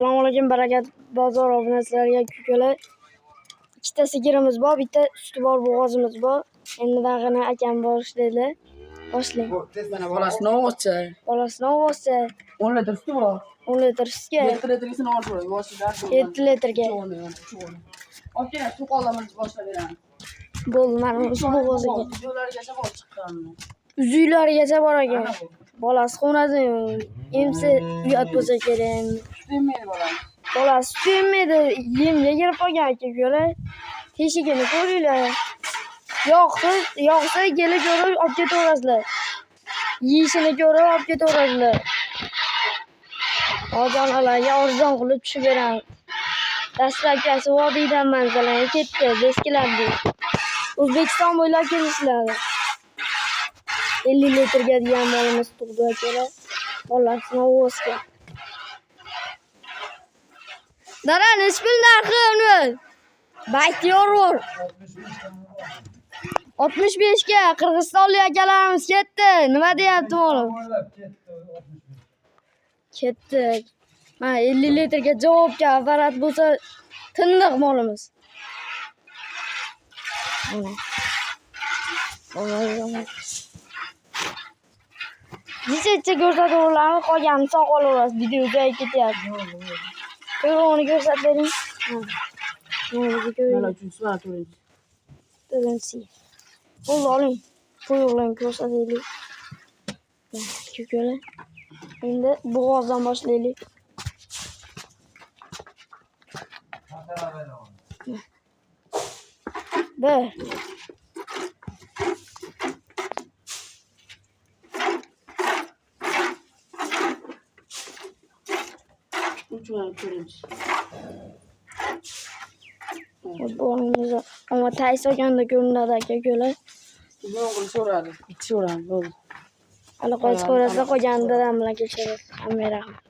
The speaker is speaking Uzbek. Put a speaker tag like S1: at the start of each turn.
S1: Assalomu alaykum, barakat bozor obunachilarga kukalar. Ikkita sigirimiz bor, bitta suti bor bo'g'ozimiz bor. Endi dag'ini akam boshlaydi. Boshlang.
S2: Mana bolasini ovozcha.
S1: Bolasini ovozcha.
S2: 10 litr suti bor.
S1: 10 litr sutga.
S2: 7 litrgasini olib qo'y. Boshidan.
S1: 7 litrga.
S2: Okey, suv qoldirib boshlab beraman.
S1: Bo'ldi, mana shu bo'g'oziga.
S2: Yo'llargacha bor chiqqan.
S1: Uzuylarigacha bor ekan. Bolasi xonasi emsi uyat bo'lsa kerak.
S2: Tushmaydi bolam.
S1: Bolasi sut emmaydi, yemga kirib qolgan aka-ukalar. Teshigini ko'ringlar. Yoqsa kelib ko'rib olib ketaverasizlar. Yeyishini ko'rib olib ketaverasizlar. Ojonalarga arzon qilib tushib beramiz. Dastlabkasi vodiydan manzillarga ketdi, beskilardi. O'zbekiston bo'ylab kelishlardi. 50 litrga degan molimiz tug'di akalar. Bolasini ovozga. Daran ismi narxi uni. Baytiyorur. 65 ga Qirg'izistonlik akalarimiz ketdi. Nima deyapti olim? Ketdi. Mana 50 litrga javobga apparat bo'lsa tindiq molimiz. Necha ko'rsatuvlarni qolgan sog' olaverasiz. Video joyiga ketyapti. Ko'rg'oni ko'rsatib bering.
S2: Mana 3
S1: To'g'risi. Bo'ldi, oling. Qo'yinglarni ko'rsataylik. Kukalar. Endi bo'g'ozdan boshlaylik. Bir. Bo'lmasa, ama tays olganda ko'rinadi aka-ukalar.
S2: Yo'g'ini so'radi. Bitta so'radi. Bo'ldi.
S1: Hali qo'yib ko'rasa, qo'yganida bilan kelishadi. Hamma rahmat.